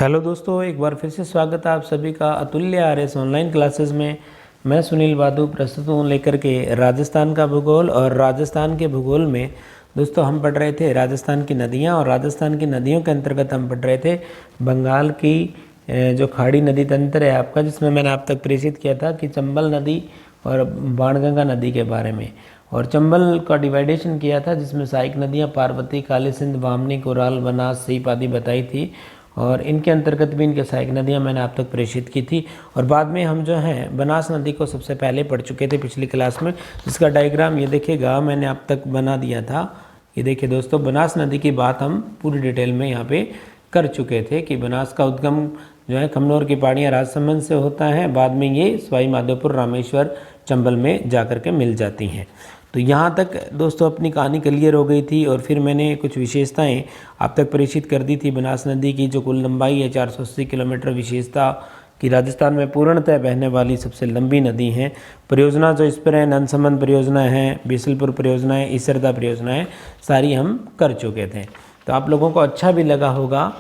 Hello दोस्तों, एक बार फिर से स्वागत है आप सभी का अतुल्य आरएस ऑनलाइन क्लासेस में। मैं सुनील बादू प्रस्तुत हूँ लेकर के राजस्थान का भूगोल। और राजस्थान के भूगोल में दोस्तों हम पढ़ रहे थे राजस्थान की नदियाँ, और राजस्थान की नदियों के अंतर्गत हम पढ़ रहे थे बंगाल की जो खाड़ी नदी तंत्र है आपका, जिसमें मैंने आप तक प्रेषित किया था कि चंबल नदी और बाणगंगा नदी के बारे में। और चंबल का डिवाइडेशन किया था जिसमें सहायक नदियाँ पार्वती, काली सिंध, बामनी, कोराल, बनास, सीप आदि बताई थी। और इनके अंतर्गत भी इनके सहायक नदियाँ मैंने आप तक प्रेषित की थी। और बाद में हम जो है बनास नदी को सबसे पहले पढ़ चुके थे पिछली क्लास में, जिसका डायग्राम ये देखिएगा मैंने आप तक बना दिया था। ये देखिए दोस्तों, बनास नदी की बात हम पूरी डिटेल में यहाँ पे कर चुके थे कि बनास का उद्गम जो है खमनोर की पहाड़ियाँ राजसमंद से होता है, बाद में ये सवाई माधोपुर, रामेश्वर, चंबल में जा कर के मिल जाती हैं। तो यहाँ तक दोस्तों अपनी कहानी क्लियर हो गई थी। और फिर मैंने कुछ विशेषताएं आप तक प्रेषित कर दी थी बनास नदी की, जो कुल लंबाई है 480 किलोमीटर, विशेषता कि राजस्थान में पूर्णतः बहने वाली सबसे लंबी नदी है। परियोजना जो इस पर है, नंदसमंद परियोजना है, बीसलपुर परियोजना है, ईसरदा परियोजना है, सारी हम कर चुके थे। तो आप लोगों को अच्छा भी लगा होगा।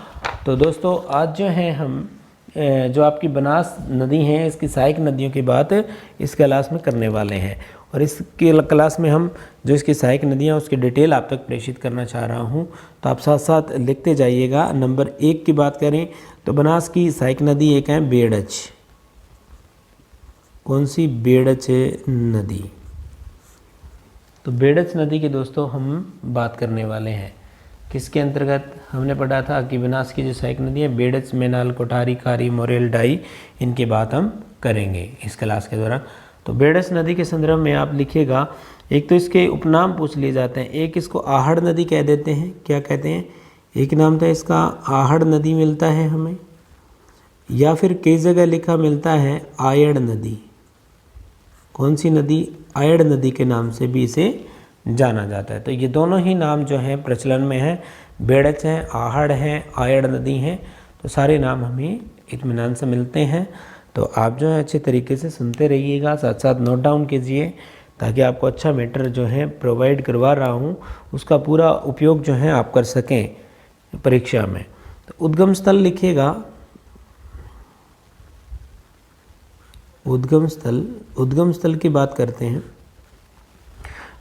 तो दोस्तों आज जो है हम जो आपकी बनास नदी है, इसकी सहायक नदियों की बात इस क्लास में करने वाले हैं। और इस क्लास में हम जो इसकी सहायक नदियाँ उसकी डिटेल आप तक प्रेषित करना चाह रहा हूँ, तो आप साथ साथ लिखते जाइएगा। नंबर 1 की बात करें तो बनास की सहायक नदी एक है बेड़च। कौन सी? बेड़च नदी। तो बेड़च नदी की दोस्तों हम बात करने वाले हैं। किसके अंतर्गत? हमने पढ़ा था कि बनास की जो सहायक नदी है बेड़च, मेनाल, कोठारी, खारी, मोरेल, डाई, इनकी बात हम करेंगे इस क्लास के दौरान। तो बेड़च नदी के संदर्भ में आप लिखिएगा, एक तो इसके उपनाम पूछ लिए जाते हैं। एक इसको आहड़ नदी कह देते हैं। क्या कहते हैं? एक नाम था इसका आहड़ नदी मिलता है हमें, या फिर कई जगह लिखा मिलता है आयड़ नदी। कौन सी नदी? आयड़ नदी के नाम से भी इसे जाना जाता है। तो ये दोनों ही नाम जो हैं प्रचलन में हैं, बेड़च हैं, आहड़ हैं, आयड़ नदी हैं। तो सारे नाम हमें इत्मीनान से मिलते हैं। तो आप जो है अच्छे तरीके से सुनते रहिएगा, साथ साथ नोट डाउन कीजिए, ताकि आपको अच्छा मैटर जो है प्रोवाइड करवा रहा हूँ उसका पूरा उपयोग जो है आप कर सकें परीक्षा में। तो उद्गम स्थल लिखिएगा। उद्गम स्थल की बात करते हैं।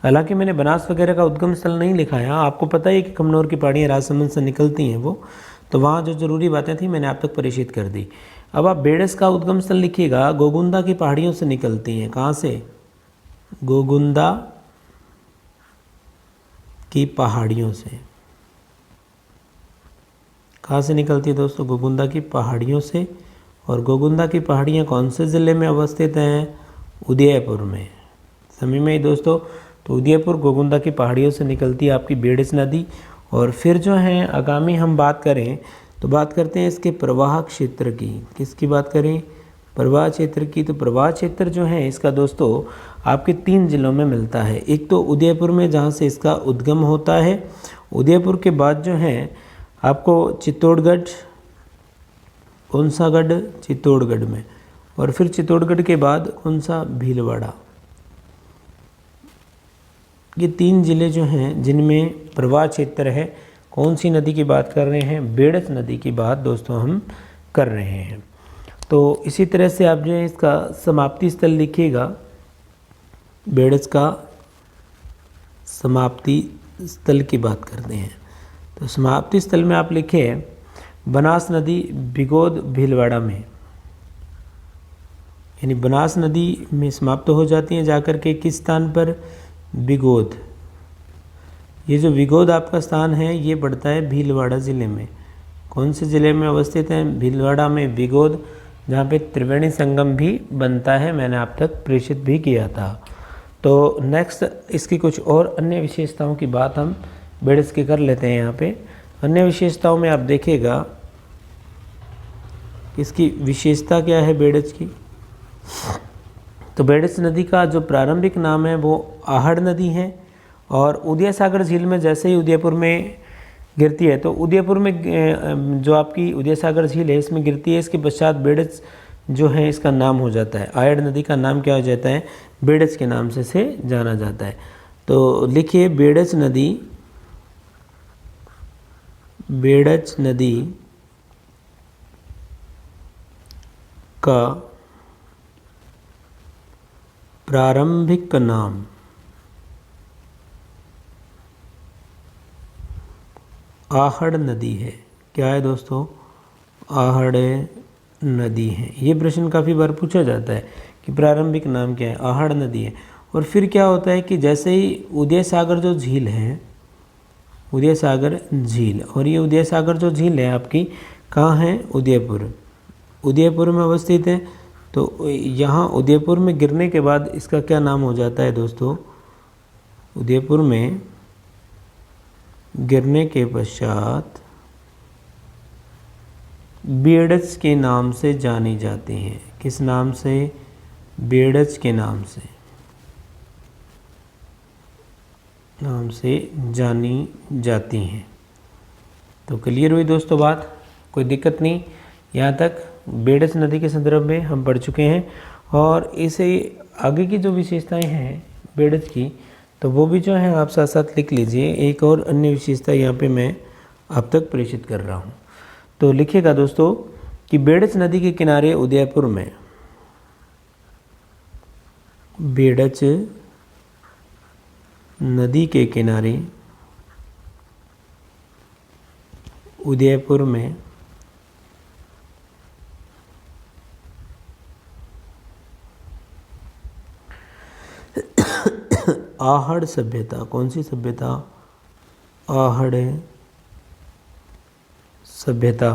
हालांकि मैंने बनास वगैरह का उद्गम स्थल नहीं लिखा है। आपको पता है कि खमनोर की पहाड़ियाँ राजसमंद से निकलती हैं वो, तो वहाँ जो ज़रूरी बातें थी मैंने आप तक प्रेषित कर दी। अब आप बेड़स का उद्गम स्थल लिखिएगा। गोगुंदा की पहाड़ियों से निकलती हैं। कहाँ से? गोगुंदा की पहाड़ियों से। कहाँ से निकलती है दोस्तों? गोगुंदा की पहाड़ियों से। और गोगुंदा की पहाड़ियाँ कौन से ज़िले में अवस्थित हैं? उदयपुर में। समझ में आई दोस्तों? तो उदयपुर गोगुंदा की पहाड़ियों से निकलती है आपकी बेड़स नदी। और फिर जो है आगामी हम बात करें तो बात करते हैं इसके प्रवाह क्षेत्र की। किसकी बात करें? प्रवाह क्षेत्र की। तो प्रवाह क्षेत्र जो है इसका दोस्तों आपके 3 जिलों में मिलता है। एक तो उदयपुर में, जहाँ से इसका उद्गम होता है। उदयपुर के बाद जो है आपको चित्तौड़गढ़, कौन सा गढ़? चित्तौड़गढ़ में। और फिर चित्तौड़गढ़ के बाद कौन सा? भीलवाड़ा। ये 3 जिले जो हैं जिनमें प्रवाह क्षेत्र है। कौन सी नदी की बात कर रहे हैं? बेड़च नदी की बात दोस्तों हम कर रहे हैं। तो इसी तरह से आप जो है इसका समाप्ति स्थल लिखिएगा। बेड़च का समाप्ति स्थल की बात करते हैं। तो समाप्ति स्थल में आप लिखें बनास नदी बिगोद भीलवाड़ा में, यानी बनास नदी में समाप्त हो जाती हैं जाकर के किस स्थान पर? बिगोद। ये जो बिगोद आपका स्थान है ये पड़ता है भीलवाड़ा ज़िले में। कौन से ज़िले में अवस्थित है? भीलवाड़ा में बिगोद, जहाँ पे त्रिवेणी संगम भी बनता है, मैंने आप तक प्रेषित भी किया था। तो नेक्स्ट इसकी कुछ और अन्य विशेषताओं की बात हम बेड़स की कर लेते हैं। यहाँ पे अन्य विशेषताओं में आप देखिएगा इसकी विशेषता क्या है बेड़स की। तो बेड़स नदी का जो प्रारंभिक नाम है वो आहड़ नदी है। और उदय सागर झील में जैसे ही उदयपुर में गिरती है, तो उदयपुर में जो आपकी उदय सागर झील है इसमें गिरती है। इसके पश्चात बेड़स जो है इसका नाम हो जाता है। आयड़ नदी का नाम क्या हो जाता है? बेड़स के नाम से जाना जाता है। तो लिखिए बेड़स नदी, बेड़च नदी का प्रारंभिक नाम आहड़ नदी है। क्या है दोस्तों? आहड़ नदी है। ये प्रश्न काफ़ी बार पूछा जाता है कि प्रारंभिक नाम क्या है? आहड़ नदी है। और फिर क्या होता है कि जैसे ही उदय सागर जो झील है, उदय सागर झील, और ये उदय सागर जो झील है आपकी कहाँ है? उदयपुर, उदयपुर में अवस्थित है। तो यहाँ उदयपुर में गिरने के बाद इसका क्या नाम हो जाता है दोस्तों? उदयपुर में गिरने के पश्चात बेड़च के नाम से जानी जाती हैं। किस नाम से? बेड़च के नाम से जानी जाती हैं। तो क्लियर हुई दोस्तों बात? कोई दिक्कत नहीं। यहाँ तक बेड़च नदी के संदर्भ में हम पढ़ चुके हैं। और इसे आगे की जो विशेषताएं हैं बेड़च की, तो वो भी जो है आप साथ साथ लिख लीजिए। एक और अन्य विशेषता यहाँ पे मैं आप तक प्रेषित कर रहा हूँ। तो लिखिएगा दोस्तों कि बेड़च नदी के किनारे उदयपुर में, बेड़च नदी के किनारे उदयपुर में आहड़ सभ्यता, कौन सी सभ्यता? आहड़ सभ्यता,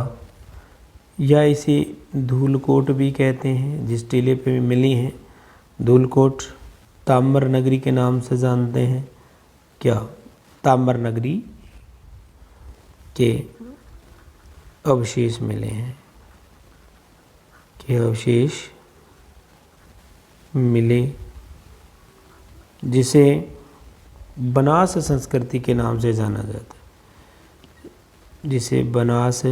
या इसे धूलकोट भी कहते हैं, जिस टीले पे मिली हैं। धूलकोट ताम्र नगरी के नाम से जानते हैं। क्या? ताम्र नगरी के अवशेष मिले हैं, के अवशेष मिले, जिसे बनास संस्कृति के नाम से जाना जाता है, जिसे बनास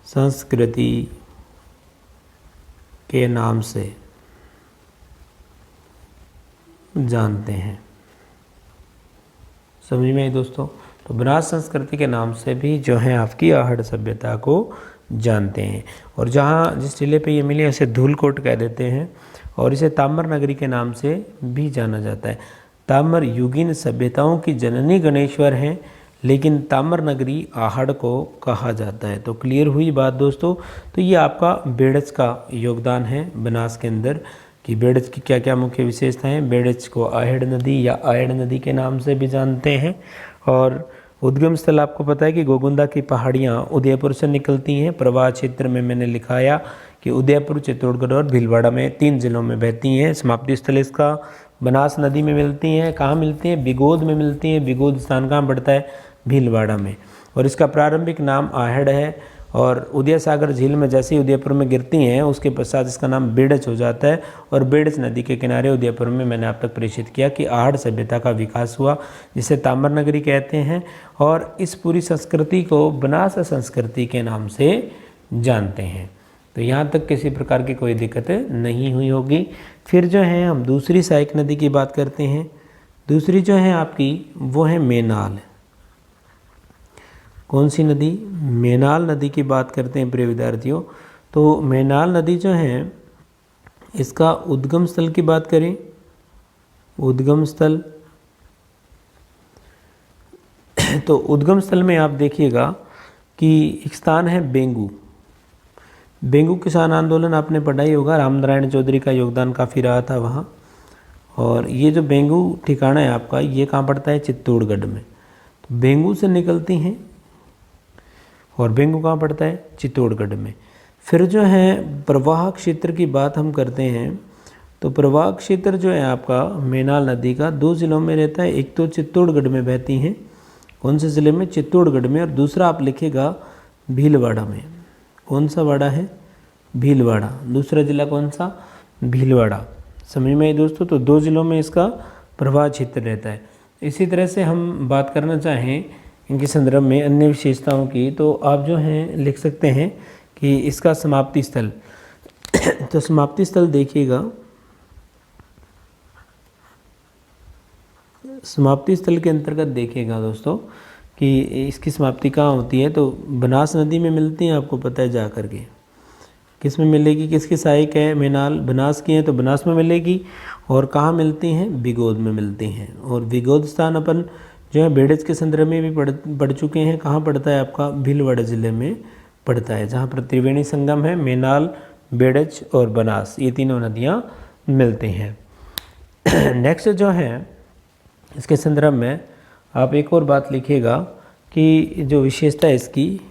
संस्कृति के नाम से जानते हैं। समझ में आई दोस्तों? तो बनास संस्कृति के नाम से भी जो है आपकी आहड़ सभ्यता को जानते हैं। और जहाँ जिस टीले पे ये मिली उसे धूलकोट कह देते हैं, और इसे ताम्र नगरी के नाम से भी जाना जाता है। ताम्र युगीन सभ्यताओं की जननी गणेश्वर हैं, लेकिन ताम्र नगरी आहड़ को कहा जाता है। तो क्लियर हुई बात दोस्तों? तो ये आपका बेड़च का योगदान है बनास के अंदर, कि बेड़च की क्या क्या मुख्य विशेषताएं हैं। बेड़च को आहेड़ नदी या आयड़ नदी के नाम से भी जानते हैं। और उद्गम स्थल आपको पता है कि गोगुंदा की पहाड़ियाँ उदयपुर से निकलती हैं। प्रवाह क्षेत्र में मैंने लिखाया कि उदयपुर, चित्तौड़गढ़ और भीलवाड़ा में 3 जिलों में बहती हैं। समाप्ति स्थल इसका बनास नदी में मिलती हैं। कहाँ मिलती हैं? बिगोद में मिलती हैं। बिगोद स्थान कहाँ पड़ता है? भीलवाड़ा में। और इसका प्रारंभिक नाम आहेड़ है। और उदय सागर झील में जैसे ही उदयपुर में गिरती हैं उसके पश्चात इसका नाम बेड़च हो जाता है। और बेड़च नदी के किनारे उदयपुर में मैंने आप तक प्रेषित किया कि आहड़ सभ्यता का विकास हुआ, जिसे ताम्र नगरी कहते हैं। और इस पूरी संस्कृति को बनास संस्कृति के नाम से जानते हैं। तो यहाँ तक किसी प्रकार की कोई दिक्कत नहीं हुई होगी। फिर जो है हम दूसरी सहायक नदी की बात करते हैं। दूसरी जो है आपकी वो है मेनाल। कौन सी नदी? मेनाल नदी की बात करते हैं प्रिय विद्यार्थियों। तो मेनाल नदी जो है इसका उद्गम स्थल की बात करें, उद्गम स्थल, तो उद्गम स्थल में आप देखिएगा कि एक स्थान है बेंगू। बेंगू किसान आंदोलन आपने पढ़ा ही होगा, रामनारायण चौधरी का योगदान काफ़ी रहा था वहाँ। और ये जो बेंगू ठिकाना है आपका, ये कहाँ पड़ता है? चित्तौड़गढ़ में। तो बेंगू से निकलती हैं, और बेंगू कहाँ पड़ता है? चित्तौड़गढ़ में। फिर जो है प्रवाह क्षेत्र की बात हम करते हैं, तो प्रवाह क्षेत्र जो है आपका मेनाल नदी का 2 जिलों में रहता है। एक तो चित्तौड़गढ़ में बहती हैं। कौन से ज़िले में? चित्तौड़गढ़ में। और दूसरा आप लिखेगा भीलवाड़ा में। कौन सा वाड़ा है? भीलवाड़ा। दूसरा जिला कौन सा? भीलवाड़ा। समझ में आई दोस्तों? तो 2 जिलों में इसका प्रवाह क्षेत्र रहता है। इसी तरह से हम बात करना चाहें इनके संदर्भ में अन्य विशेषताओं की, तो आप जो हैं लिख सकते हैं कि इसका समाप्ति स्थल तो समाप्ति स्थल देखिएगा, समाप्ति स्थल के अंतर्गत देखिएगा दोस्तों कि इसकी समाप्ति कहाँ होती है। तो बनास नदी में मिलती है, आपको पता है जा कर के। किस में मिलेगी, किसकी सहायक है, मेनाल बनास की है तो बनास में मिलेगी। और कहाँ मिलती हैं, बिगोद में मिलती हैं। और बिगोद स्थान अपन जो है बेड़ज के संदर्भ में भी पढ़ चुके हैं। कहाँ पड़ता है आपका, भीलवाड़ा ज़िले में पड़ता है, जहाँ पर त्रिवेणी संगम है, मेनाल, बेड़ज और बनास, ये तीनों नदियाँ मिलती हैं। नेक्स्ट जो है इसके संदर्भ में आप एक और बात लिखिएगा कि जो विशेषता है इसकी,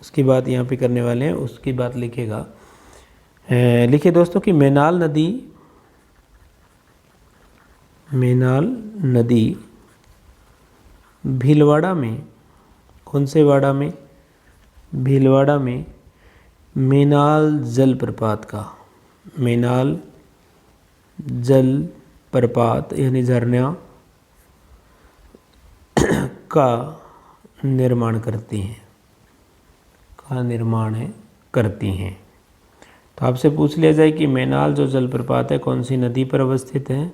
उसकी बात यहाँ पे करने वाले हैं, उसकी बात लिखिएगा। लिखिए दोस्तों कि मेनाल नदी भीलवाड़ा में, कौन से वाड़ा में, भीलवाड़ा में मेनाल जलप्रपात का, मेनाल जलप्रपात यानी झरना का निर्माण करती हैं, करती हैं। तो आपसे पूछ लिया जाए कि मेनाल जो जलप्रपात है कौन सी नदी पर अवस्थित है,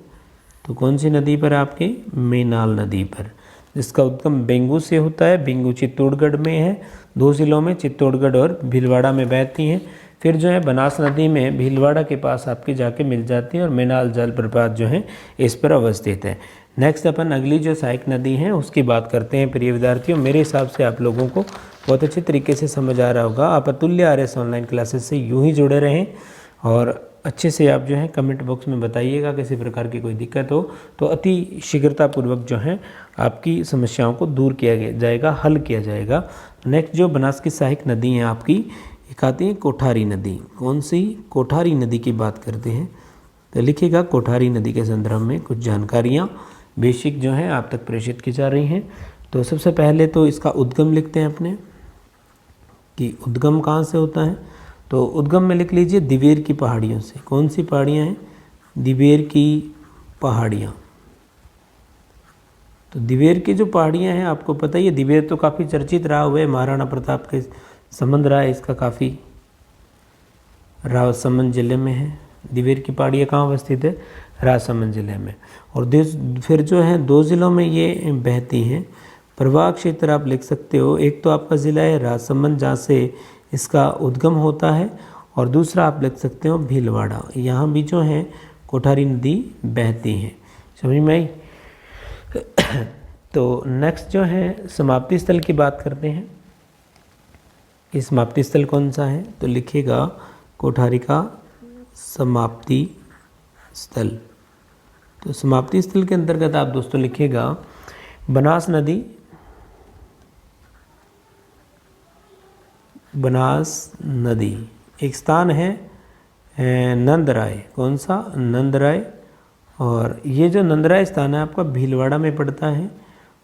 तो कौन सी नदी पर, आपकी मेनाल नदी पर, जिसका उद्गम बेंगू से होता है। बेंगू चित्तौड़गढ़ में है, 2 जिलों में, चित्तौड़गढ़ और भीलवाड़ा में बहती हैं। फिर जो है बनास नदी में भीलवाड़ा के पास आपकी जाके मिल जाती है और मेनाल जलप्रपात जो है इस पर अवस्थित है। नेक्स्ट अपन अगली जो सहायक नदी है उसकी बात करते हैं। प्रिय विद्यार्थियों, मेरे हिसाब से आप लोगों को बहुत अच्छे तरीके से समझ आ रहा होगा। आप अतुल्य आरएस ऑनलाइन क्लासेस से यूं ही जुड़े रहें और अच्छे से आप जो है कमेंट बॉक्स में बताइएगा किसी प्रकार की कोई दिक्कत हो तो अति शीघ्रतापूर्वक जो है आपकी समस्याओं को दूर किया जाएगा, हल किया जाएगा। नेक्स्ट जो बनास की सहायक नदी है आपकी, एक आती है कोठारी नदी। कौन सी, कोठारी नदी की बात करते हैं। तो लिखिएगा कोठारी नदी के संदर्भ में कुछ जानकारियाँ बेसिक जो हैं आप तक प्रेषित की जा रही हैं। तो सबसे पहले तो इसका उद्गम लिखते हैं अपने कि उद्गम कहाँ से होता है। तो उद्गम में लिख लीजिए दिवेर की पहाड़ियों से। कौन सी पहाड़ियाँ हैं, दिवेर की पहाड़ियाँ। तो दिवेर की जो पहाड़ियाँ हैं आपको पता ही है, दिवेर तो काफ़ी चर्चित रहा हुआ है, महाराणा प्रताप के संबंध रहा है इसका काफ़ी, राजसमंद जिले में है। दिवेर की पहाड़ियाँ कहाँ अवस्थित है, राजसमंद जिले में। और फिर जो है 2 जिलों में ये बहती हैं। प्रवाह क्षेत्र आप लिख सकते हो, एक तो आपका ज़िला है राजसमंद जहाँ से इसका उद्गम होता है, और दूसरा आप लिख सकते हो भीलवाड़ा, यहाँ भी जो है कोठारी नदी बहती है। समझ में आई। तो नेक्स्ट जो है समाप्ति स्थल की बात करते हैं। ये समाप्ति स्थल कौन सा है, तो लिखिएगा कोठारी का समाप्ति स्थल। तो समाप्ति स्थल के अंतर्गत आप दोस्तों लिखिएगा बनास नदी, बनास नदी। एक स्थान है नंदराय, कौन सा, नंदराय। और ये जो नंदराय स्थान है आपका भीलवाड़ा में पड़ता है,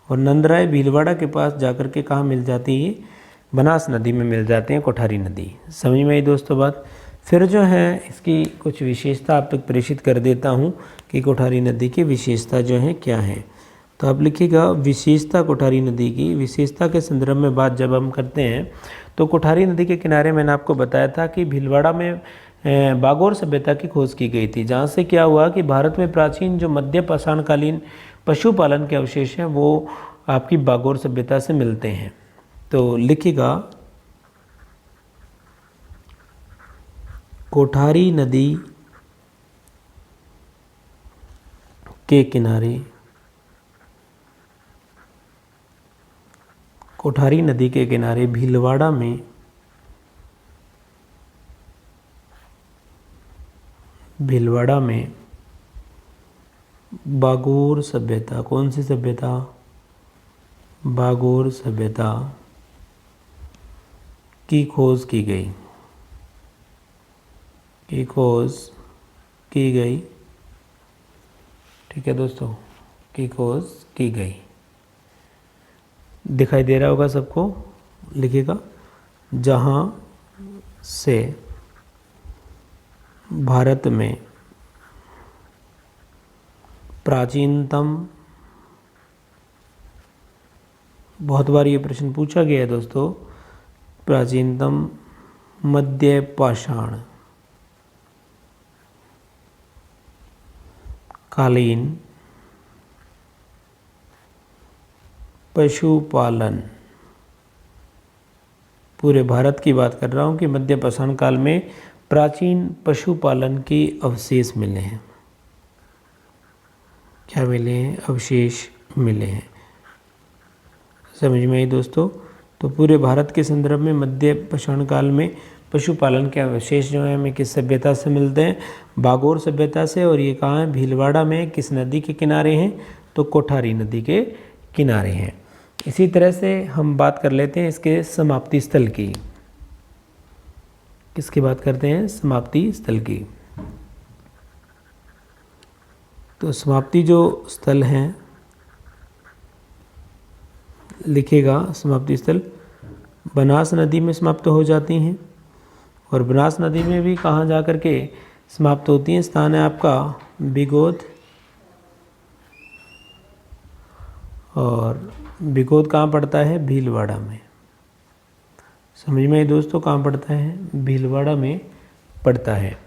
और नंदराय भीलवाड़ा के पास जाकर के कहाँ मिल जाती है, बनास नदी में मिल जाते हैं, कोठारी नदी। समझ में आई दोस्तों बात। फिर जो है इसकी कुछ विशेषता आप तक प्रेषित कर देता हूँ कि कोठारी नदी की विशेषता जो है क्या है। तो आप लिखिएगा विशेषता कोठारी नदी की। विशेषता के संदर्भ में बात जब हम करते हैं तो कोठारी नदी के किनारे मैंने आपको बताया था कि भीलवाड़ा में बागोर सभ्यता की खोज की गई थी, जहाँ से क्या हुआ कि भारत में प्राचीन जो मध्य पाषाणकालीन पशुपालन के अवशेष हैं वो आपकी बागोर सभ्यता से मिलते हैं। तो लिखिएगा कोठारी नदी के किनारे, कोठारी नदी के किनारे भीलवाड़ा में बागोर सभ्यता, कौन सी सभ्यता, बागोर सभ्यता की खोज की गई, ठीक है दोस्तों, की खोज की गई। दिखाई दे रहा होगा सबको। लिखिएगा जहाँ से भारत में प्राचीनतम, बहुत बार ये प्रश्न पूछा गया है दोस्तों, प्राचीनतम मध्य पाषाण कालीन पशुपालन, पूरे भारत की बात कर रहा हूँ कि मध्य पाषाण काल में प्राचीन पशुपालन के अवशेष मिले हैं। क्या मिले हैं? अवशेष मिले हैं। समझ में आई दोस्तों? तो पूरे भारत के संदर्भ में मध्य पाषाण काल में पशुपालन के अवशेष जो हैं हमें किस सभ्यता से मिलते हैं? बागोर सभ्यता से। और ये कहाँ है? भीलवाड़ा में। किस नदी के किनारे हैं? तो कोठारी नदी के किनारे हैं। इसी तरह से हम बात कर लेते हैं इसके समाप्ति स्थल की। किसकी बात करते हैं? समाप्ति स्थल की। तो समाप्ति जो स्थल हैं, लिखेगा समाप्ति स्थल बनास नदी में समाप्त हो जाती हैं। और बनास नदी में भी कहाँ जा कर के समाप्त होती हैं? स्थान है आपका बिगोद। और बिगोद कहाँ पड़ता है? भीलवाड़ा में। समझ में आई दोस्तों? कहाँ पड़ता है? भीलवाड़ा में पड़ता है।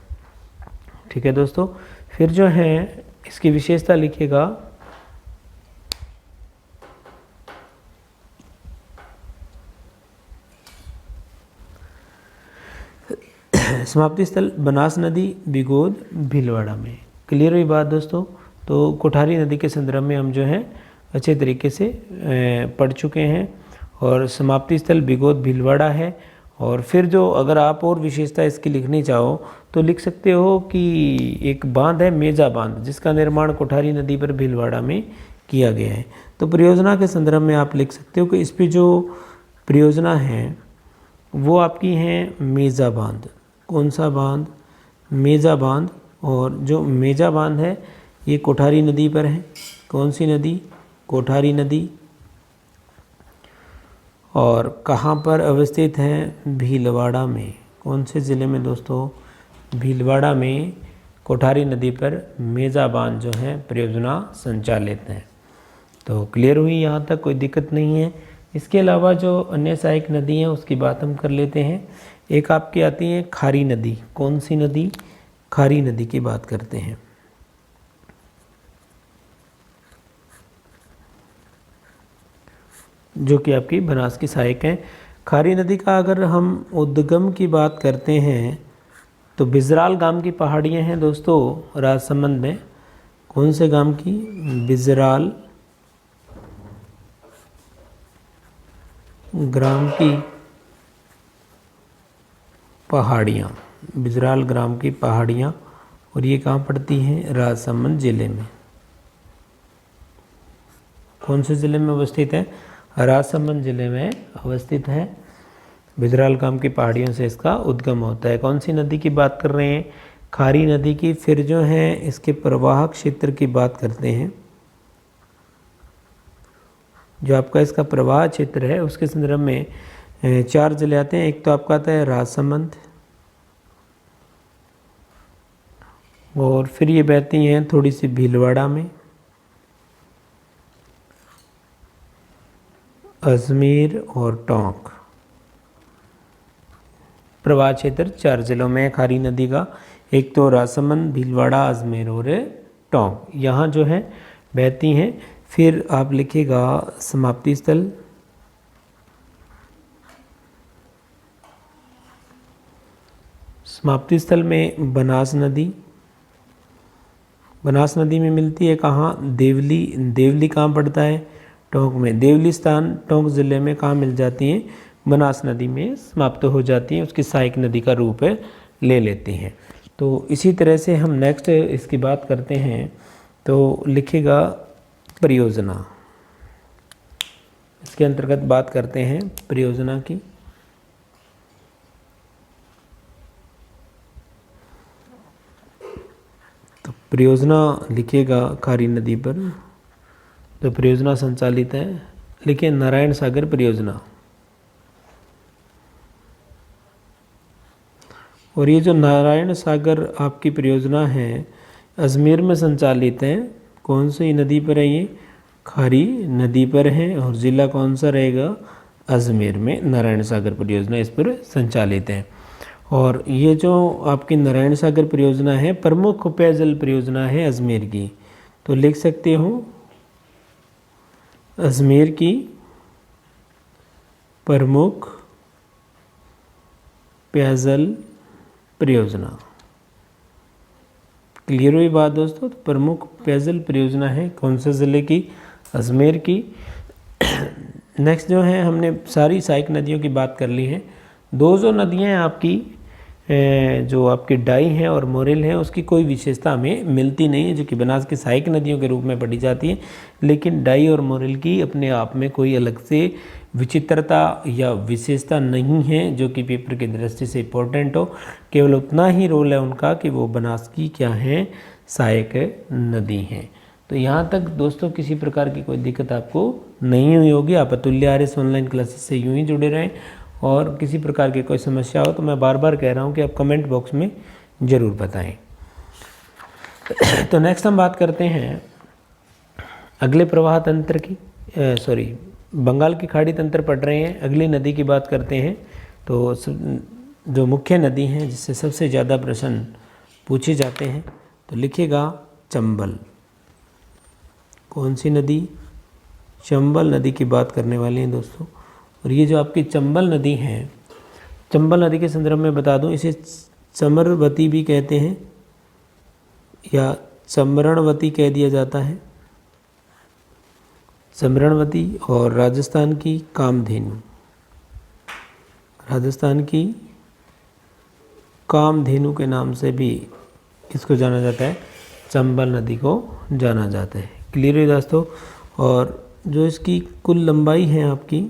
ठीक है दोस्तों। फिर जो है इसकी विशेषता लिखिएगा। समाप्ति स्थल बनास नदी, बिगोद, भीलवाड़ा में। क्लियर हुई बात दोस्तों? तो कोठारी नदी के संदर्भ में हम जो है अच्छे तरीके से पढ़ चुके हैं। और समाप्ति स्थल बिगोद, भीलवाड़ा है। और फिर जो अगर आप और विशेषता इसकी लिखनी चाहो तो लिख सकते हो कि एक बांध है मेजा बांध, जिसका निर्माण कोठारी नदी पर भीलवाड़ा में किया गया है। तो परियोजना के संदर्भ में आप लिख सकते हो कि इस पर जो परियोजना है वो आपकी है मेजा बांध। कौन सा बांध? मेजा बांध। और जो मेजा बांध है ये कोठारी नदी पर है। कौन सी नदी? कोठारी नदी। और कहाँ पर अवस्थित है? भीलवाड़ा में। कौन से ज़िले में दोस्तों? भीलवाड़ा में कोठारी नदी पर मेजा बांध जो है परियोजना संचालित है। तो क्लियर हुई यहाँ तक? कोई दिक्कत नहीं है। इसके अलावा जो अन्य सहायक नदी हैं उसकी बात हम कर लेते हैं। एक आपकी आती है खारी नदी। कौन सी नदी? खारी नदी की बात करते हैं। जो कि आपकी बनास की सहायक है। खारी नदी का अगर हम उद्गम की बात करते हैं तो बिजराल गांव की पहाड़ियाँ हैं दोस्तों राजसमंद में। कौन से गांव की? बिजराल ग्राम की पहाड़ियाँ। बिजराल ग्राम की पहाड़ियाँ। और ये कहाँ पड़ती हैं? राजसमंद जिले में। कौन से ज़िले में अवस्थित है? राजसमंद जिले में अवस्थित है। बिजराल गांव की पहाड़ियों से इसका उद्गम होता है। कौन सी नदी की बात कर रहे हैं? खारी नदी की। फिर जो है इसके प्रवाह क्षेत्र की बात करते हैं। जो आपका इसका प्रवाह क्षेत्र है उसके संदर्भ में 4 जिले आते हैं। एक तो आपका आता है राजसमंद, और फिर ये बहती हैं थोड़ी सी भीलवाड़ा में, अजमेर और टोंक। प्रवाह क्षेत्र 4 जिलों में खारी नदी का। एक तो राजसमंद, भीलवाड़ा, अजमेर और टोंक, यहाँ जो है बहती हैं। फिर आप लिखिएगा समाप्ति स्थल। समाप्ति स्थल में बनास नदी। बनास नदी में मिलती है कहाँ? देवली। देवली कहाँ पड़ता है? टोंक में। देवली स्थान टोंक ज़िले में कहाँ मिल जाती हैं? बनास नदी में समाप्त हो जाती हैं। उसकी सहायक नदी का रूप ले लेती हैं। तो इसी तरह से हम नेक्स्ट इसकी बात करते हैं। तो लिखिएगा परियोजना। इसके अंतर्गत बात करते हैं परियोजना की। तो परियोजना लिखिएगा खारी नदी पर। तो परियोजना संचालित है, लिखिए नारायण सागर परियोजना। और ये जो नारायण सागर आपकी परियोजना है अजमेर में संचालित है। कौन सी नदी पर है ये? खारी नदी पर है। और ज़िला कौन सा रहेगा? अजमेर में नारायण सागर परियोजना इस पर संचालित है। और ये जो आपकी नारायण सागर परियोजना है प्रमुख पेयजल परियोजना है अजमेर की। तो लिख सकते हो अजमेर की प्रमुख पेयजल परियोजना। क्लियर हुई बात दोस्तों। तो प्रमुख पेयजल परियोजना है कौन से ज़िले की? अजमेर की। नेक्स्ट जो है, हमने सारी सहायक नदियों की बात कर ली है। दो जो नदियाँ हैं आपकी, जो आपकी डाई हैं और मोरिल हैं, उसकी कोई विशेषता हमें मिलती नहीं है, जो कि बनास की सहायक नदियों के रूप में पढ़ी जाती है। लेकिन डाई और मोरिल की अपने आप में कोई अलग से विचित्रता या विशेषता नहीं है जो कि पेपर की दृष्टि से इम्पोर्टेंट हो। केवल उतना ही रोल है उनका कि वो बनास की क्या है, सहायक नदी हैं। तो यहाँ तक दोस्तों किसी प्रकार की कोई दिक्कत आपको नहीं हुई होगी। आप अतुल्य आरएस ऑनलाइन क्लासेस से यूं ही जुड़े रहें, और किसी प्रकार की कोई समस्या हो तो मैं बार बार कह रहा हूँ कि आप कमेंट बॉक्स में ज़रूर बताएं। तो नेक्स्ट हम बात करते हैं अगले प्रवाह तंत्र की, बंगाल की खाड़ी तंत्र पढ़ रहे हैं। अगली नदी की बात करते हैं। तो जो मुख्य नदी हैं जिससे सबसे ज़्यादा प्रश्न पूछे जाते हैं, तो लिखिएगा चंबल। कौन सी नदी? चंबल नदी की बात करने वाले हैं दोस्तों। और ये जो आपकी चंबल नदी है, चंबल नदी के संदर्भ में बता दूं, इसे चमरवती भी कहते हैं या चमरणवती कह दिया जाता है। चमरणवती और राजस्थान की कामधेनु, राजस्थान की कामधेनु के नाम से भी इसको जाना जाता है, चंबल नदी को जाना जाता है। क्लियर है दोस्तों। और जो इसकी कुल लंबाई है आपकी,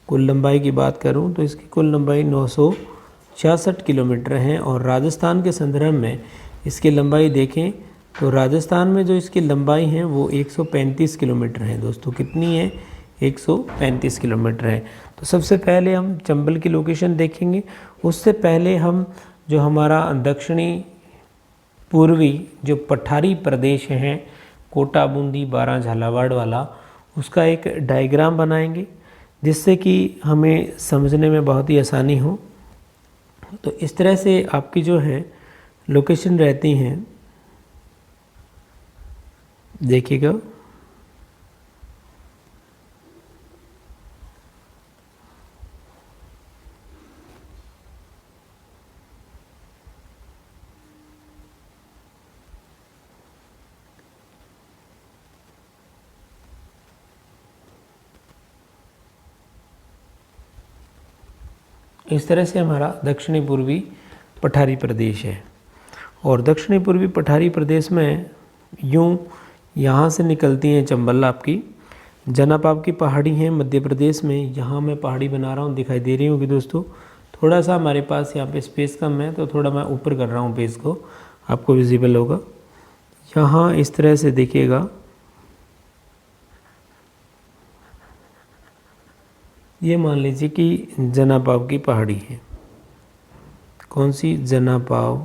कुल लंबाई की बात करूं तो इसकी कुल लंबाई 966 किलोमीटर है। और राजस्थान के संदर्भ में इसकी लंबाई देखें तो राजस्थान में जो इसकी लंबाई है वो 135 किलोमीटर है दोस्तों। कितनी है? 135 किलोमीटर है। तो सबसे पहले हम चंबल की लोकेशन देखेंगे। उससे पहले हम जो हमारा दक्षिणी पूर्वी जो पठारी प्रदेश हैं, कोटा, बूंदी, बारां, झालावाड़ वाला, उसका एक डायग्राम बनाएंगे जिससे कि हमें समझने में बहुत ही आसानी हो। तो इस तरह से आपकी जो है लोकेशन रहती हैं, देखिएगा। इस तरह से हमारा दक्षिणी पूर्वी पठारी प्रदेश है। और दक्षिणी पूर्वी पठारी प्रदेश में यूं यहाँ से निकलती हैं चंबल आपकी, जनप आपकी पहाड़ी हैं मध्य प्रदेश में। यहाँ मैं पहाड़ी बना रहा हूँ, दिखाई दे रही होगी दोस्तों। थोड़ा सा हमारे पास यहाँ पे स्पेस कम है तो थोड़ा मैं ऊपर कर रहा हूँ पेज को, आपको विजिबल होगा। यहाँ इस तरह से देखिएगा, ये मान लीजिए कि जनापाव की पहाड़ी है। कौन सी? जनापाव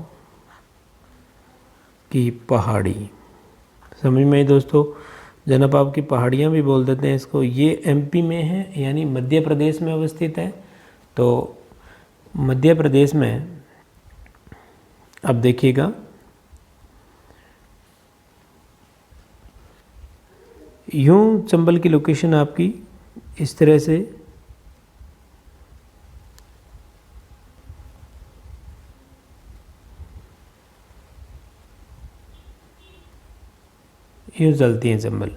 की पहाड़ी। समझ में आई दोस्तों। जनापाव की पहाड़ियाँ भी बोल देते हैं इसको। ये एमपी में है, यानी मध्य प्रदेश में अवस्थित है। तो मध्य प्रदेश में अब देखिएगा, यूं चंबल की लोकेशन आपकी इस तरह से यूँ चलती हैं चंबल।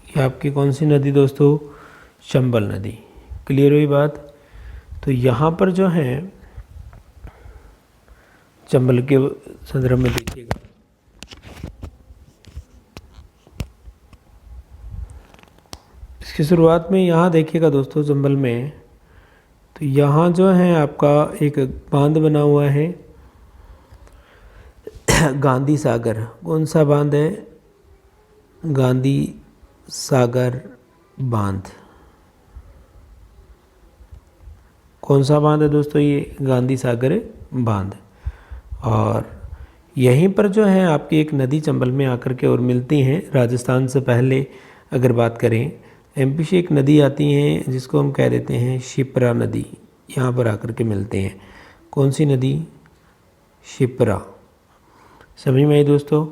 ये आपकी कौन सी नदी दोस्तों? चंबल नदी। क्लियर हुई बात। तो यहाँ पर जो है चंबल के संदर्भ में देखिएगा, इसकी शुरुआत में यहाँ देखिएगा दोस्तों चंबल में, तो यहाँ जो है आपका एक बांध बना हुआ है, गांधी सागर। कौन सा बांध है? गांधी सागर बांध। कौन सा बांध है दोस्तों? ये गांधी सागर बांध। और यहीं पर जो है आपकी एक नदी चंबल में आकर के और मिलती हैं। राजस्थान से पहले अगर बात करें, एमपी से एक नदी आती है जिसको हम कह देते हैं शिप्रा नदी, यहाँ पर आकर के मिलते हैं। कौन सी नदी? शिप्रा। समझ में आई दोस्तों।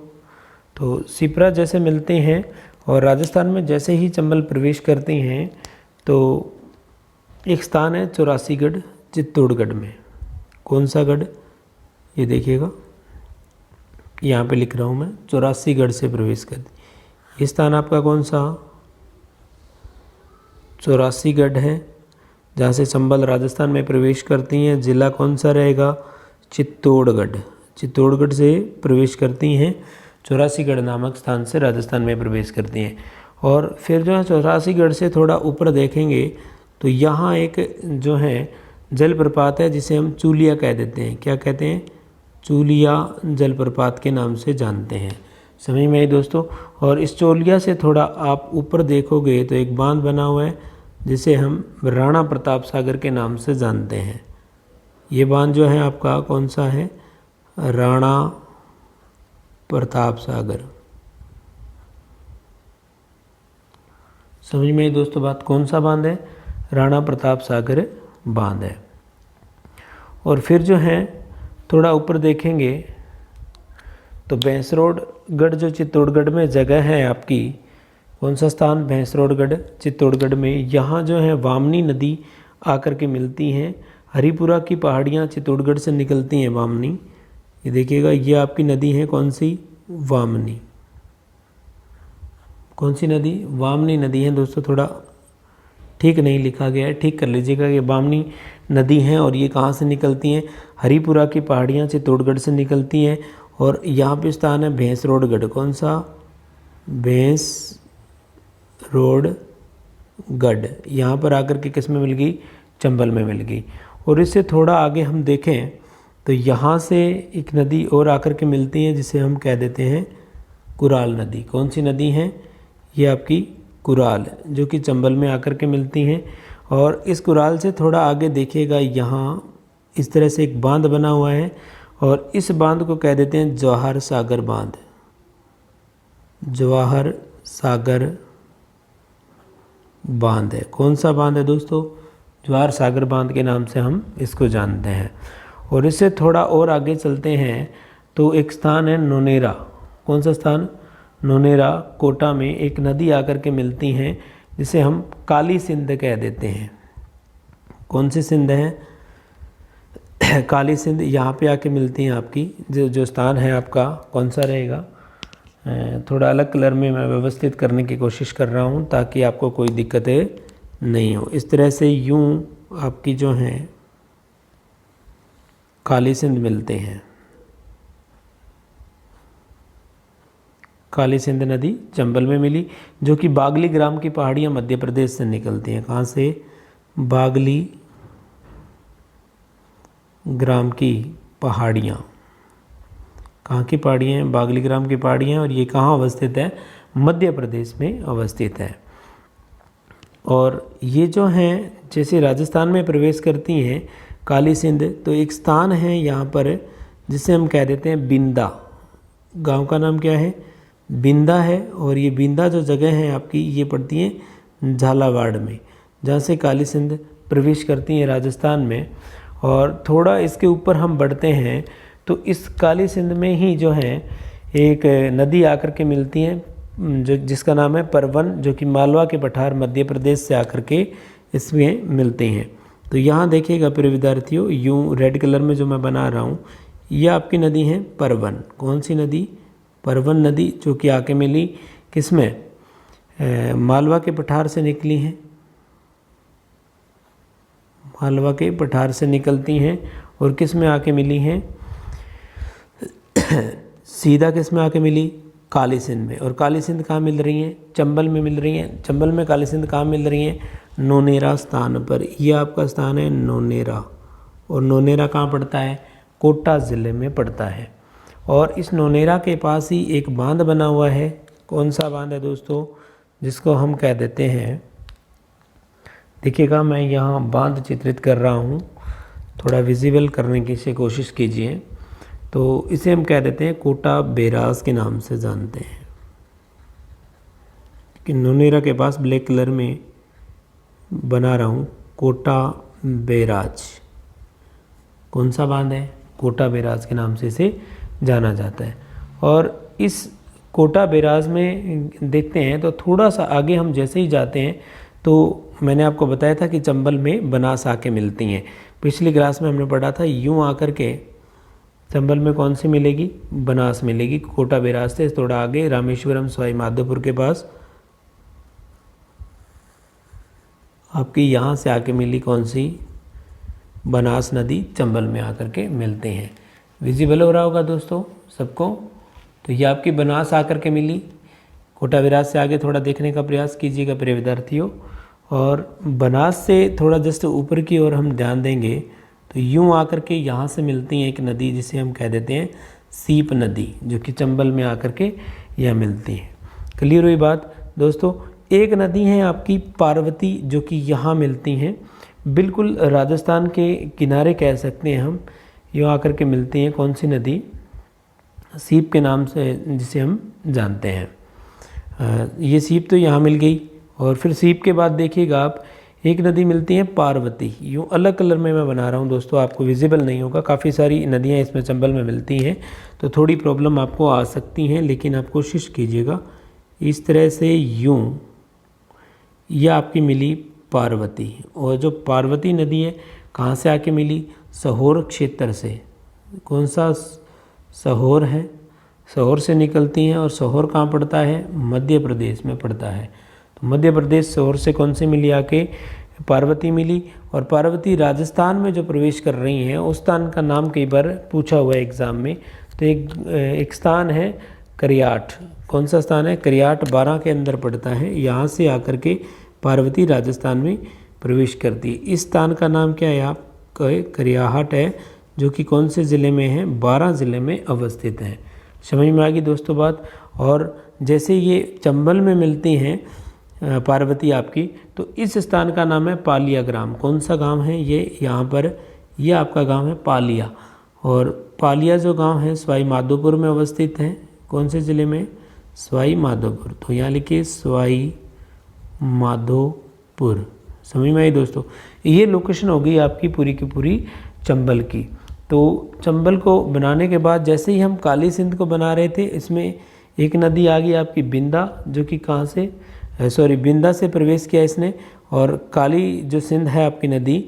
तो शिप्रा जैसे मिलते हैं और राजस्थान में जैसे ही चंबल प्रवेश करते हैं तो एक स्थान है चौरासीगढ़ चित्तौड़गढ़ में। कौन सा गढ़, ये देखिएगा यहाँ पे लिख रहा हूँ मैं, चौरासीगढ़ से प्रवेश कर ये स्थान आपका कौन सा, चौरासीगढ़ है, जहाँ से चंबल राजस्थान में प्रवेश करती हैं। ज़िला कौन सा रहेगा, चित्तौड़गढ़, चित्तौड़गढ़ से प्रवेश करती हैं, चौरासीगढ़ नामक स्थान से राजस्थान में प्रवेश करती हैं। और फिर जो है चौरासीगढ़ से थोड़ा ऊपर देखेंगे तो यहाँ एक जो है जलप्रपात है जिसे हम चूलिया कह देते हैं। क्या कहते हैं, चूलिया जलप्रपात के नाम से जानते हैं। समझ में आई दोस्तों। और इस चूलिया से थोड़ा आप ऊपर देखोगे तो एक बांध बना हुआ है जिसे हम राणा प्रताप सागर के नाम से जानते हैं। ये बांध जो है आपका कौन सा है, राणा प्रताप सागर। समझ में आई दोस्तों बात, कौन सा बांध है, राणा प्रताप सागर बांध है। और फिर जो है थोड़ा ऊपर देखेंगे तो भैंसरोडगढ़ जो चित्तौड़गढ़ में जगह है आपकी, कौन सा स्थान, भैंसरोडगढ़ चित्तौड़गढ़ में। यहाँ जो है वामनी नदी आकर के मिलती हैं। हरिपुरा की पहाड़ियाँ चित्तौड़गढ़ से निकलती हैं वामनी। ये देखिएगा ये आपकी नदी है कौन सी, वामनी। कौन सी नदी, वामनी नदी है दोस्तों। थोड़ा ठीक नहीं लिखा गया है, ठीक कर लीजिएगा। ये वामनी नदी है और ये कहाँ से निकलती हैं, हरिपुरा की पहाड़ियाँ चित्तौड़गढ़ से निकलती हैं। और यहाँ पे स्थान है भैंसरोडगढ़, कौन सा, भैंसरोडगढ़। यहाँ पर आकर के किस में मिल गई, चंबल में मिल गई। और इससे थोड़ा आगे हम देखें तो यहाँ से एक नदी और आकर के मिलती है जिसे हम कह देते हैं कुराल नदी। कौन सी नदी है, ये आपकी कुराल, जो कि चंबल में आकर के मिलती हैं। और इस कुराल से थोड़ा आगे देखिएगा, यहाँ इस तरह से एक बांध बना हुआ है और इस बांध को कह देते हैं जवाहर सागर बांध। जवाहर सागर बांध है। कौन सा बांध है दोस्तों, जवाहर सागर बांध के नाम से हम इसको जानते हैं। और इससे थोड़ा और आगे चलते हैं तो एक स्थान है नोनेरा। कौन सा स्थान, नोनेरा। कोटा में एक नदी आकर के मिलती हैं जिसे हम काली सिंध कह देते हैं। कौन सी सिंध है, काली सिंध। यहाँ पे आके मिलती हैं आपकी। जो स्थान है आपका कौन सा रहेगा, थोड़ा अलग कलर में मैं व्यवस्थित करने की कोशिश कर रहा हूँ ताकि आपको कोई दिक्कतें नहीं हो। इस तरह से यूँ आपकी जो हैं काली सिंध मिलते हैं। काली सिंध नदी चंबल में मिली, जो कि बागली ग्राम की पहाड़ियाँ मध्य प्रदेश से निकलती हैं। कहाँ से, बागली ग्राम की पहाड़ियाँ। कहाँ की पहाड़ियाँ हैं, बागली ग्राम की पहाड़ियाँ। और ये कहाँ अवस्थित है, मध्य प्रदेश में अवस्थित है। और ये जो हैं जैसे राजस्थान में प्रवेश करती हैं काली सिंध, तो एक स्थान है यहाँ पर जिसे हम कह देते हैं बिंदा। गांव का नाम क्या है, बिंदा है। और ये बिंदा जो जगह है आपकी, ये पड़ती है झालावाड़ में, जहाँ से काली सिंध प्रवेश करती हैं राजस्थान में। और थोड़ा इसके ऊपर हम बढ़ते हैं तो इस काली सिंध में ही जो है एक नदी आकर के मिलती है जो जिसका नाम है परवन, जो कि मालवा के पठार मध्य प्रदेश से आकर के इसमें मिलते हैं। तो यहाँ देखिएगा प्रिय विद्यार्थियों, यूँ रेड कलर में जो मैं बना रहा हूँ, यह आपकी नदी है परवन। कौन सी नदी, परवन नदी, जो कि आके मिली किसमें, मालवा के पठार से निकली हैं। मालवा के पठार से निकलती हैं और किस में आके मिली हैं, सीधा किस में आके मिली, काली सिंध में। और काली सिंध कहाँ मिल रही हैं, चंबल में मिल रही हैं। चंबल में काली सिंध कहाँ मिल रही हैं, नोनेरा स्थान पर। यह आपका स्थान है नोनेरा। और नोनेरा कहाँ पड़ता है, कोटा ज़िले में पड़ता है। और इस नोनेरा के पास ही एक बांध बना हुआ है। कौन सा बांध है दोस्तों, जिसको हम कह देते हैं, देखिएगा मैं यहाँ बांध चित्रित कर रहा हूँ, थोड़ा विजिबल करने की से कोशिश कीजिए। तो इसे हम कह देते हैं कोटा बैराज के नाम से जानते हैं। कि नोनेरा के पास ब्लैक कलर में बना रहा हूँ कोटा बैराज। कौन सा बांध है, कोटा बैराज के नाम से इसे जाना जाता है। और इस कोटा बैराज में देखते हैं तो थोड़ा सा आगे हम जैसे ही जाते हैं तो मैंने आपको बताया था कि चंबल में बनास आके मिलती हैं। पिछली क्लास में हमने पढ़ा था यूँ आकर के चंबल में कौन सी मिलेगी, बनास मिलेगी। कोटा बैराज से थोड़ा आगे रामेश्वरम सवाई माधोपुर के पास आपकी यहाँ से आके मिली कौन सी, बनास नदी चंबल में आकर के मिलते हैं। विजिबल हो रहा होगा दोस्तों सबको। तो ये आपकी बनास आकर के मिली। कोटा बैराज से आगे थोड़ा देखने का प्रयास कीजिएगा प्रिय विद्यार्थियों। और बनास से थोड़ा जस्ट ऊपर की ओर हम ध्यान देंगे तो यूँ आकर के यहाँ से मिलती है एक नदी जिसे हम कह देते हैं सीप नदी, जो कि चंबल में आकर के यह मिलती है। क्लियर हुई बात दोस्तों। एक नदी है आपकी पार्वती, जो कि यहाँ मिलती हैं, बिल्कुल राजस्थान के किनारे कह सकते हैं हम। यूँ आकर के मिलती हैं कौन सी नदी, सीप के नाम से जिसे हम जानते हैं। ये सीप तो यहाँ मिल गई। और फिर सीप के बाद देखिएगा आप एक नदी मिलती है पार्वती। यूँ अलग कलर में मैं बना रहा हूँ दोस्तों, आपको विजिबल नहीं होगा। काफ़ी सारी नदियाँ इसमें चंबल में मिलती हैं, तो थोड़ी प्रॉब्लम आपको आ सकती हैं, लेकिन आप कोशिश कीजिएगा इस तरह से। यूँ यह आपकी मिली पार्वती। और जो पार्वती नदी है कहाँ से आके मिली, सहोर क्षेत्र से। कौन सा सहोर है, सहोर से निकलती हैं। और सहोर कहाँ पड़ता है, मध्य प्रदेश में पड़ता है। तो मध्य प्रदेश सहोर से कौन से मिली आके, पार्वती मिली। और पार्वती राजस्थान में जो प्रवेश कर रही हैं उस स्थान का नाम कई बार पूछा हुआ है एग्ज़ाम में। तो एक स्थान है करियाठ। कौन सा स्थान है, करियाठ 12 के अंदर पड़ता है। यहाँ से आकर के पार्वती राजस्थान में प्रवेश करती है। इस स्थान का नाम क्या है, आप करियाहट है, जो कि कौन से ज़िले में है, 12 ज़िले में अवस्थित है। समझ में आ गई दोस्तों बात। और जैसे ये चंबल में मिलती हैं पार्वती आपकी, तो इस स्थान का नाम है पालिया ग्राम। कौन सा गांव है ये, यहाँ पर ये आपका गांव है पालिया। और पालिया जो गांव है सवाई माधोपुर में अवस्थित है। कौन से ज़िले में, सवाई माधोपुर। तो यहाँ लिखिए सवाई माधोपुर। समझ में आई दोस्तों। ये लोकेशन हो गई आपकी पूरी की पूरी चंबल की। तो चंबल को बनाने के बाद जैसे ही हम काली सिंध को बना रहे थे, इसमें एक नदी आ गई आपकी बिंदा, जो कि कहाँ से, बिंदा से प्रवेश किया इसने। और काली जो सिंध है आपकी नदी,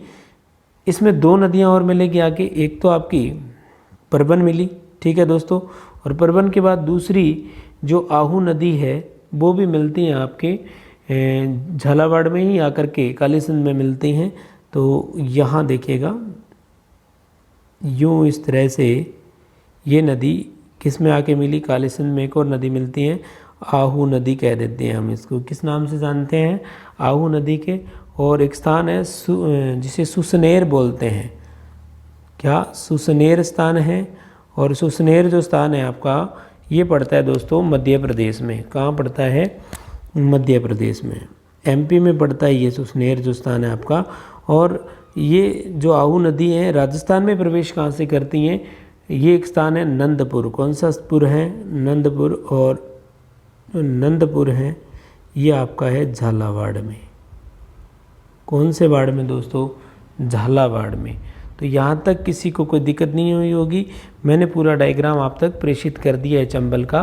इसमें 2 नदियाँ और मिलेगी आगे। एक तो आपकी परबन मिली, ठीक है दोस्तों। और परबन के बाद दूसरी जो आहू नदी है वो भी मिलती हैं आपके झालावाड़ में ही आकर के काली सिंध में मिलती हैं। तो यहाँ देखिएगा यूँ इस तरह से ये नदी किस में आके मिली, काली सिंध में एक और नदी मिलती है, आहू नदी कह देते हैं हम इसको। किस नाम से जानते हैं, आहू नदी के। और एक स्थान है जिसे सुसनेर बोलते हैं। क्या, सुसनेर स्थान है। और सुसनेर जो स्थान है आपका, ये पड़ता है दोस्तों मध्य प्रदेश में। कहाँ पड़ता है, मध्य प्रदेश में, एमपी में पड़ता है ये सुसनेर जो स्थान है आपका। और ये जो आहू नदी है राजस्थान में प्रवेश कहाँ से करती हैं, ये एक स्थान है नंदपुर। कौन सा पुर है, नंदपुर। और नंदपुर है ये आपका है झालावाड़ में। कौन से वार्ड में दोस्तों, झालावाड़ में। तो यहाँ तक किसी को कोई दिक्कत नहीं हुई होगी। मैंने पूरा डायग्राम आप तक प्रेषित कर दिया है चंबल का,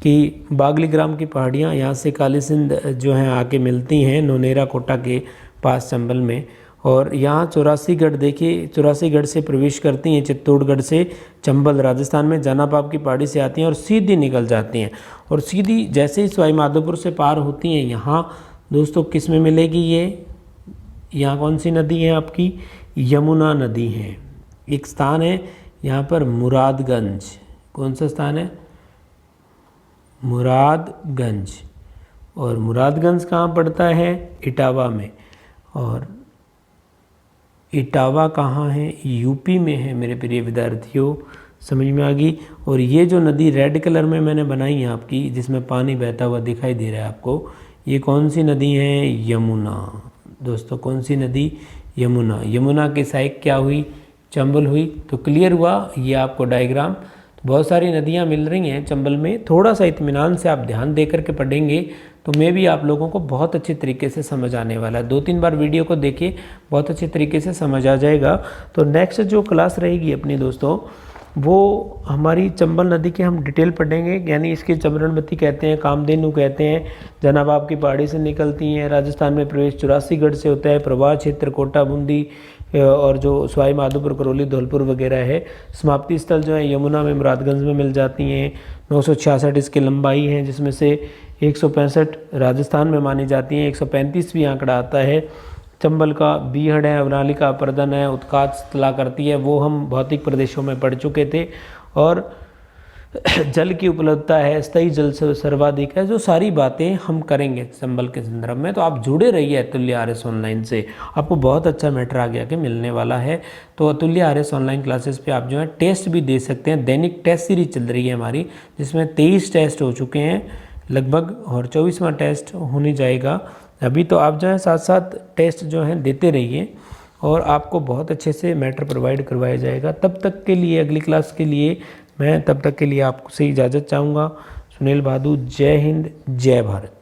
कि बागली ग्राम की पहाड़ियाँ यहाँ से काली सिंध जो हैं आके मिलती हैं नोनेरा कोटा के पास चंबल में। और यहाँ 84गढ़ देखिए, 84गढ़ से प्रवेश करती हैं चित्तौड़गढ़ से चंबल राजस्थान में, जनाबाब की पहाड़ी से आती हैं और सीधी निकल जाती हैं। और सीधी जैसे ही सवाई माधोपुर से पार होती हैं, यहाँ दोस्तों किस में मिलेगी ये, यहाँ कौन सी नदी है आपकी, यमुना नदी है। एक स्थान है यहाँ पर मुरादगंज। कौन सा स्थान है, मुरादगंज। और मुरादगंज कहाँ पड़ता है, इटावा में। और इटावा कहाँ है, यूपी में है मेरे प्रिय विद्यार्थियों। समझ में आ गई। और ये जो नदी रेड कलर में मैंने बनाई है आपकी, जिसमें पानी बहता हुआ दिखाई दे रहा है आपको, ये कौन सी नदी है, यमुना। दोस्तों कौन सी नदी, यमुना। यमुना की सहायक क्या हुई, चंबल हुई। तो क्लियर हुआ ये आपको डायग्राम। तो बहुत सारी नदियाँ मिल रही हैं चंबल में। थोड़ा सा इत्मीनान से आप ध्यान दे करके पढ़ेंगे तो मैं भी आप लोगों को बहुत अच्छे तरीके से समझ आने वाला है। 2-3 बार वीडियो को देखिए, बहुत अच्छे तरीके से समझ आ जाएगा। तो नेक्स्ट जो क्लास रहेगी अपनी दोस्तों, वो हमारी चंबल नदी के हम डिटेल पढ़ेंगे, यानी इसके चमरणवती कहते हैं, कामधेनु कहते हैं, जनाबाब की पहाड़ी से निकलती हैं, राजस्थान में प्रवेश 84 गढ़ से होता है, प्रवाह क्षेत्र कोटा बूंदी और जो सवाई माधोपुर करौली धौलपुर वगैरह है। समाप्ति स्थल जो है यमुना में मुरादगंज में मिल जाती हैं। 966 इसकी लंबाई है, जिसमें से 165 राजस्थान में मानी जाती हैं, 135 भी आंकड़ा आता है। चंबल का बीहड़ है, अवनालिका अपर्दन है, उत्काच तला करती है, वो हम भौतिक प्रदेशों में पढ़ चुके थे। और जल की उपलब्धता है, स्थायी जल से सर्वाधिक है, जो सारी बातें हम करेंगे चंबल के संदर्भ में। तो आप जुड़े रहिए अतुल्य आरएस ऑनलाइन से, आपको बहुत अच्छा मैटर आगे आके मिलने वाला है। तो अतुल्य आरएस ऑनलाइन क्लासेस पे आप जो है टेस्ट भी दे सकते हैं। दैनिक टेस्ट सीरीज चल रही है हमारी, जिसमें 23 टेस्ट हो चुके हैं लगभग, और 24वां टेस्ट होने जाएगा अभी। तो आप जो है साथ साथ टेस्ट जो हैं देते रहिए, और आपको बहुत अच्छे से मैटर प्रोवाइड करवाया जाएगा। तब तक के लिए, अगली क्लास के लिए मैं तब तक के लिए आपसे इजाज़त चाहूँगा। सुनील भादु, जय हिंद, जय भारत।